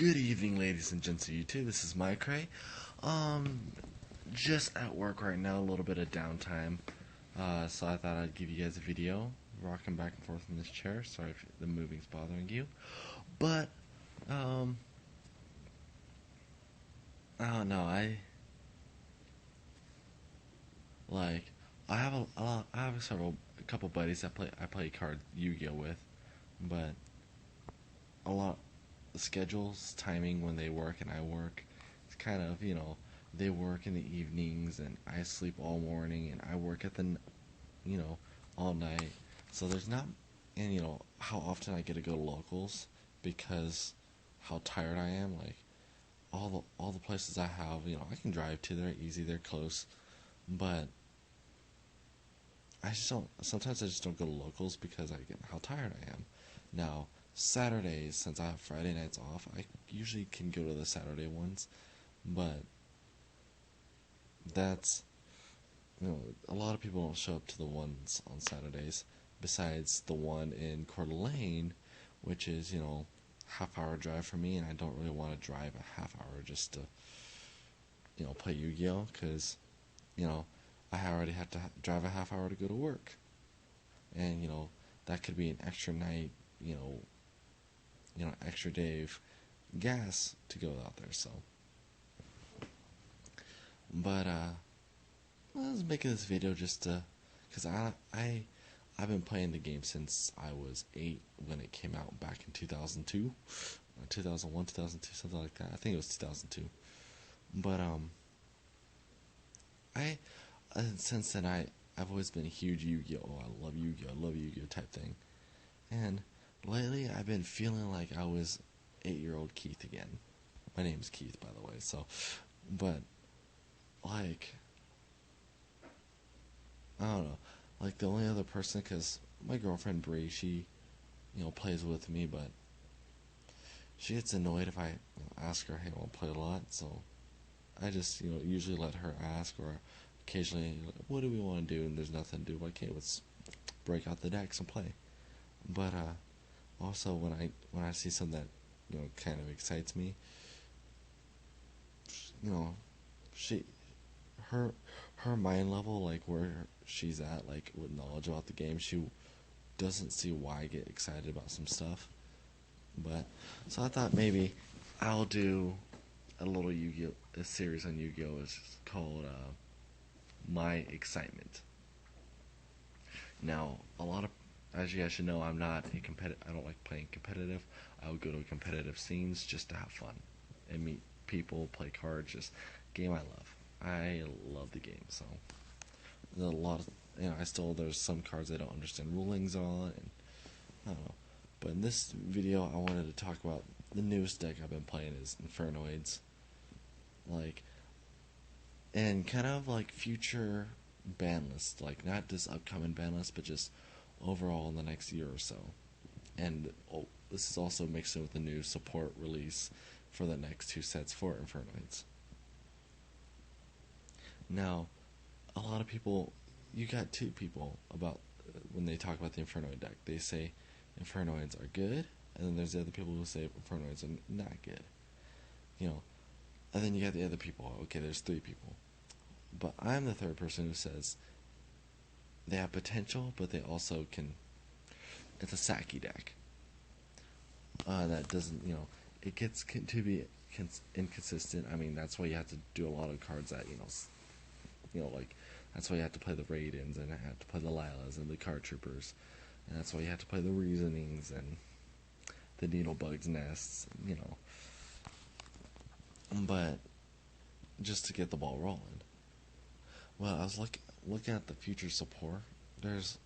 Good evening, ladies and gents of YouTube. This is Mike Ray. Just at work right now, a little bit of downtime. So I thought I'd give you guys a video. Rocking back and forth in this chair. Sorry if the moving's bothering you. But, I don't know. I have a couple buddies I play card Yu-Gi-Oh with, but a lot the schedules, timing when they work and I work. It's kind of, they work in the evenings and I sleep all morning and I work all night. So there's not, and how often I get to go to locals because how tired I am. Like all the places I have, I can drive to. They're easy, they're close, but sometimes I just don't go to locals because I get how tired I am. Now, Saturdays, since I have Friday nights off, I usually can go to the Saturday ones, but that's, a lot of people don't show up to the ones on Saturdays, besides the one in Coeur d'Alene, which is, half-hour drive for me, and I don't really want to drive a half-hour just to, play Yu-Gi-Oh, because, I already have to drive a half-hour to go to work, and, that could be an extra night, extra day of gas to go out there, so. But, I was making this video just to, because I've been playing the game since I was 8 when it came out back in 2002, 2001, 2002, something like that. I think it was 2002. But, since then I've always been a huge Yu-Gi-Oh! I love Yu-Gi-Oh! Type thing. And lately I've been feeling like I was 8-year-old Keith again. My name's Keith, by the way, so, but, I don't know, the only other person, because my girlfriend Bree, she, plays with me, but she gets annoyed if I ask her, hey, I want to play a lot, so I just, usually let her ask, or occasionally, what do we want to do, and there's nothing to do, okay, let's break out the decks and play. But, also, when I see something that, kind of excites me, her mind level, where she's at, with knowledge about the game, she doesn't see why I get excited about some stuff. But, so I thought maybe I'll do a little Yu-Gi-Oh! A series on Yu-Gi-Oh! It's called, My Excitement. Now, as you guys should know, I don't like playing competitive. I would go to competitive scenes just to have fun and meet people, play cards, just game I love. I love the game, so there's a lot of, there's some cards I don't understand rulings on, and I don't know. But in this video, I wanted to talk about the newest deck I've been playing is Infernoids. And kind of future ban list, not this upcoming ban list, but just overall in the next year or so. And this is also mixed in with the new support release for the next 2 sets for Infernoids. Now, a lot of people, you got 2 people about when they talk about the Infernoid deck. They say Infernoids are good, and then there's the other people who say Infernoids are not good. And then you got the other people. Okay, there's 3 people. But I'm the third person who says they have potential, but they also can. It's a Saki deck. That doesn't, it gets to be inconsistent. I mean, that's why you have to do a lot of cards that, that's why you have to play the Raidens, and I have to play the Lilas and the Card Troopers, and that's why you have to play the Reasonings and the Needlebug's Nests, But just to get the ball rolling. Well, I was looking at the future support. There's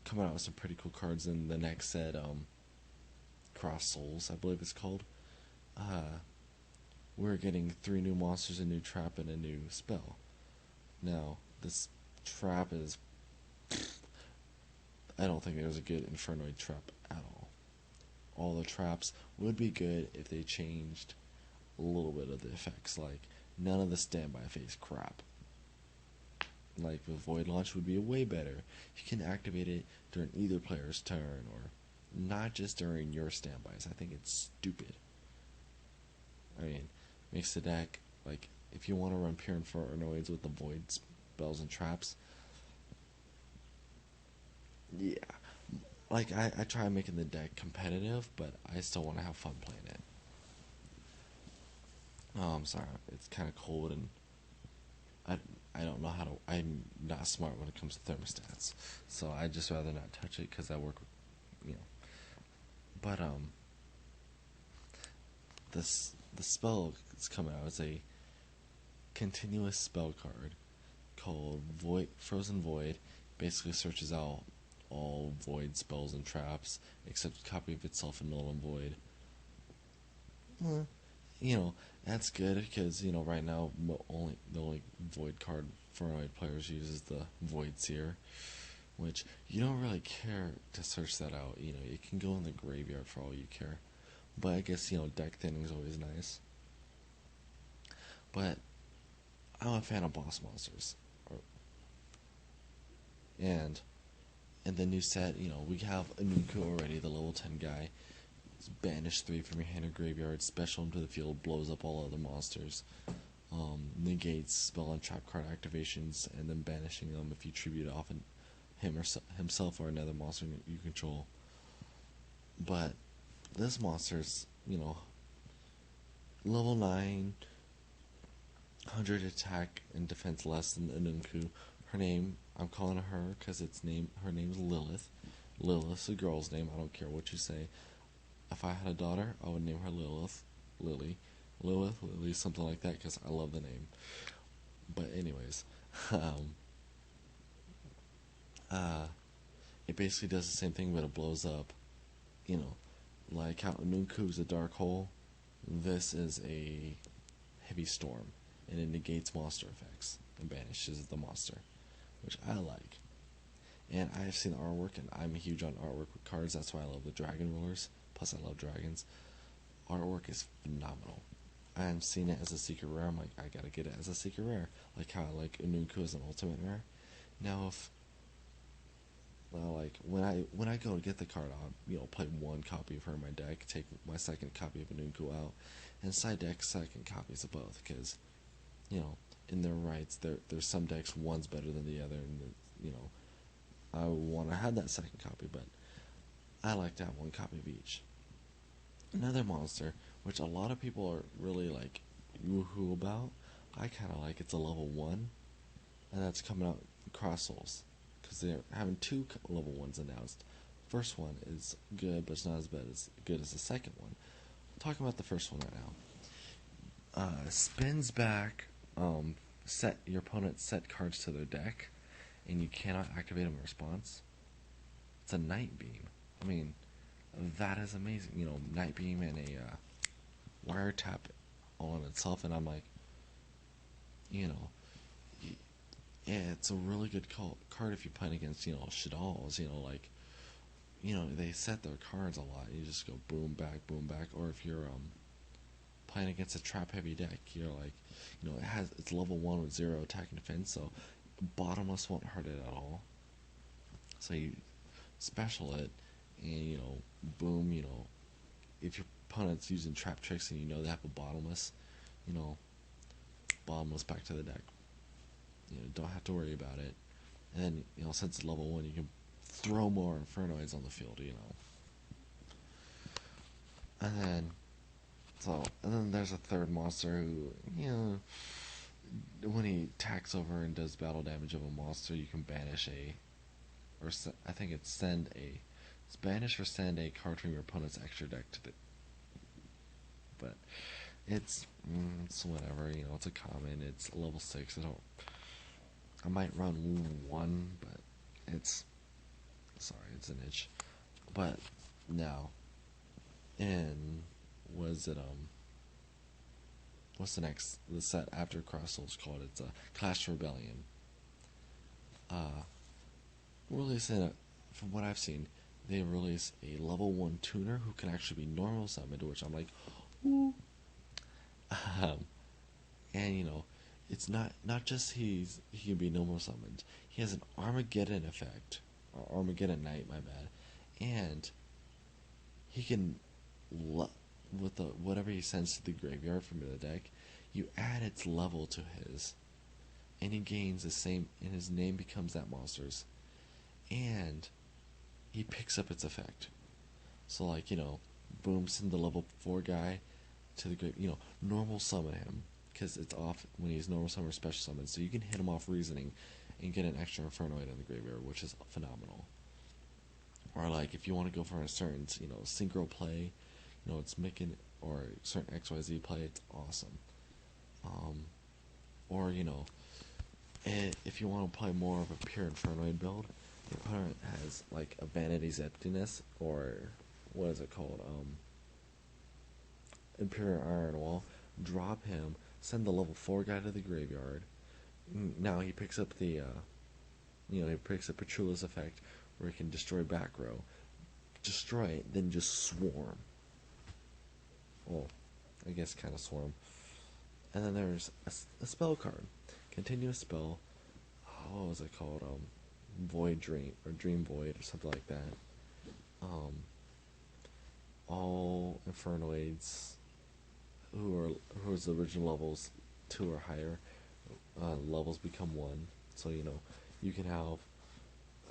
coming out with some pretty cool cards in the next set. Cross Souls, I believe it's called. We're getting 3 new monsters, a new trap, and a new spell. Now, this trap is, I don't think there's a good Infernoid trap at all. All the traps would be good if they changed a little bit of the effects, none of the standby phase crap. With Void Launch would be way better. You can activate it during either player's turn, or not just during your standbys. I think it's stupid. I mean, makes the deck like if you want to run pure Infernoids with the void spells and traps. Yeah, like I try making the deck competitive, but I still want to have fun playing it. Oh, I'm sorry, it's kind of cold and I I don't know how to. I'm not smart when it comes to thermostats, so I just rather not touch it because I work, you know. But this the spell that's coming out is a continuous spell card called Void Frozen Void. Basically, searches out all void spells and traps except a copy of itself in null and void. Well, you know that's good because right now the only void card for Fortnite players uses the Void Seer, which you don't really care to search that out. It can go in the graveyard for all you care. But I guess deck thinning is always nice. But I'm a fan of boss monsters, and in the new set, we have Anuku already, the level 10 guy. Banish 3 from your hand or graveyard, special him to the field, blows up all other monsters. Negates spell and trap card activations, and then banishing them if you tribute off him or himself or another monster you control. But this monster's, level 9, 100 attack and defense less than Anunku. Her name, I'm calling her because her name's Lilith. Lilith's a girl's name, I don't care what you say. If I had a daughter, I would name her Lilith, Lily, something like that, because I love the name. But anyways, um, uh, it basically does the same thing, but it blows up. You know, like how Nunku is a dark hole. This is a heavy storm, and it negates monster effects and banishes the monster, which I like. And I have seen the artwork, and I'm huge on artwork with cards. That's why I love the Dragon Rulers. Plus, I love dragons. Artwork is phenomenal. I'm seeing it as a secret rare. I'm like, I gotta get it as a secret rare. Like how I like Ununku as an ultimate rare. Now, like when I go to get the card, I'll play one copy of her in my deck, take my second copy of Ununku out, and side deck second copies of both. Because in their rights, there's some decks one's better than the other, and I want to have that second copy, but I like to have one copy of each. Another monster, which a lot of people are really like woohoo about, I kind of like. It's a level 1, and that's coming out Cross Souls, because they're having two level 1s announced. First one is good, but it's not as good as the second one. I'm talking about the first one right now. Spins back, set your opponent's set cards to their deck, and you cannot activate them in response. It's a Night Beam. I mean, that is amazing. Night Beam and a wiretap all in itself, and I'm like, yeah, it's a really good card if you're playing against, Shaddolls, they set their cards a lot. You just go boom back, or if you're playing against a trap heavy deck, you're like, it's level 1 with 0 attack and defense, so bottomless won't hurt it at all. So you special it, and boom, if your opponent's using trap tricks and they have a bottomless, you know, bottomless back to the deck. Don't have to worry about it. And then, since it's level 1, you can throw more Infernoids on the field, And then there's a third monster who, when he attacks over and does battle damage of a monster, you can banish I think it's banish or send a card from your opponent's extra deck to the. But it's whatever, it's a common. It's level 6. I might run 1, but it's an itch. But now, was it what's the set after Cross Souls called? It's a Clash Rebellion. Releasing from what I've seen, they release a level 1 tuner who can actually be normal summoned, which I'm like, ooh. And it's not just he can be normal summoned. He has an Armageddon effect, or Armageddon Knight, my bad, and he can with the whatever he sends to the graveyard from the deck, you add its level to his, and he gains the same, and his name becomes that monster's, and he picks up its effect. So like boom, send the level 4 guy to the grave. Normal summon him because it's off when he's normal summon or special summon. So you can hit him off reasoning and get an extra Infernoid in the graveyard, which is phenomenal. Or like if you want to go for a certain synchro play, it's making or certain XYZ play, it's awesome. Um, or if you want to play more of a pure Infernoid build, the opponent has like a Vanity's Emptiness, or what is it called? Imperial Iron Wall. Drop him, send the level 4 guy to the graveyard. Now he picks up he picks up Petrulla's effect, where he can destroy back row. Destroy it, then just swarm. Well, I guess kind of swarm. And then there's a spell card. Continuous spell. What was it called? Void Dream, or Dream Void, or something like that. All Infernoids whose original levels 2 or higher, levels become 1. So you can have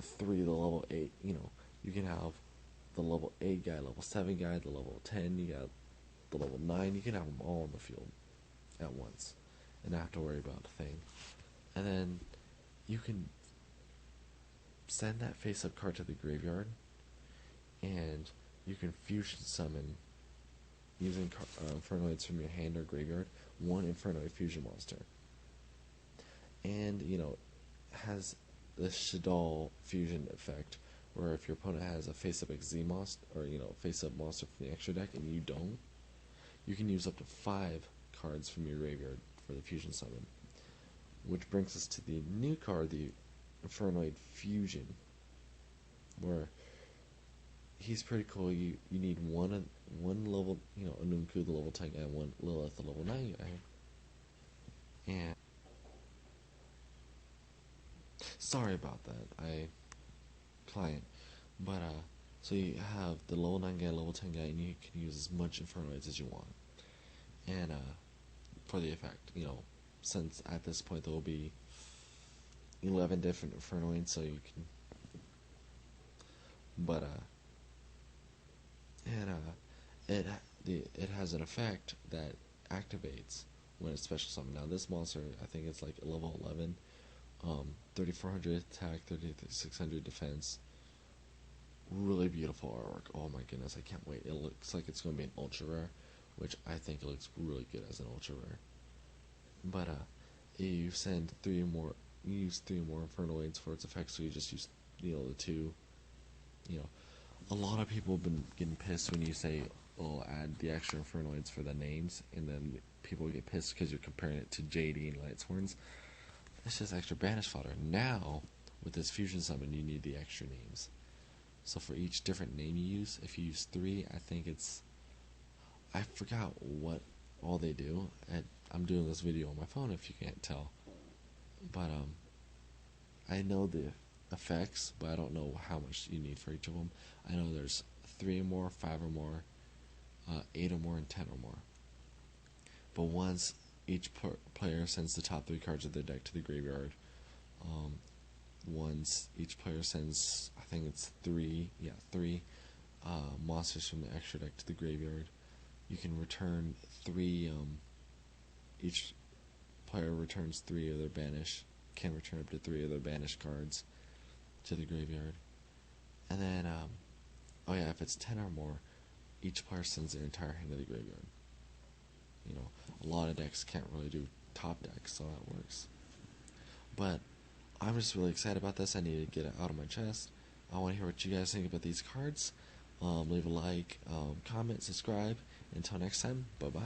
3 the level 8. You can have the level 8 guy, level 7 guy, the level 10. You got the level 9. You can have them all on the field at once, and not have to worry about a thing. And then you can send that face-up card to the graveyard, and you can fusion summon using Infernoids from your hand or graveyard, 1 Infernoid fusion monster. And, has the Shaddoll fusion effect, where if your opponent has a face-up XZ monster, or, face-up monster from the extra deck, and you don't, you can use up to 5 cards from your graveyard for the fusion summon. Which brings us to the new card, the Infernoid Fusion, where he's pretty cool. You need one level, Anunku the level 10 guy, and 1 Lilith the level 9 guy. And sorry about that, client. But so you have the level 9 guy, level 10 guy, and you can use as much Infernoids as you want. And for the effect, since at this point there will be 11 different Infernoids, so you can. But it has an effect that activates when it's special summoned. Now this monster, I think it's like level 11, 3400 attack, 3600 defense. Really beautiful artwork. Oh my goodness, I can't wait. It looks like it's going to be an ultra rare, which I think it looks really good as an ultra rare. But you send 3 more. You use 3 more Infernoids for its effect, so you just use the 2. A lot of people have been getting pissed when you say, "Oh, add the extra Infernoids for the names," and then people get pissed because you're comparing it to JD and Lightsworns. It's just extra banish fodder. Now, with this fusion summon, you need the extra names. So for each different name you use, if you use 3, I think it's. I forgot what all they do. I'm doing this video on my phone if you can't tell. But I know the effects, but I don't know how much you need for each of them. I know there's 3 or more, 5 or more, 8 or more, and 10 or more. But once each player sends the top 3 cards of their deck to the graveyard, once each player sends, I think it's 3 monsters from the extra deck to the graveyard, you can return 3, each player returns 3 of their banish, can return up to 3 of their banished cards to the graveyard. And then, if it's 10 or more, each player sends their entire hand to the graveyard. A lot of decks can't really do top decks, so that works. But I'm just really excited about this. I need to get it out of my chest. I want to hear what you guys think about these cards. Leave a like, comment, subscribe. Until next time, bye-bye.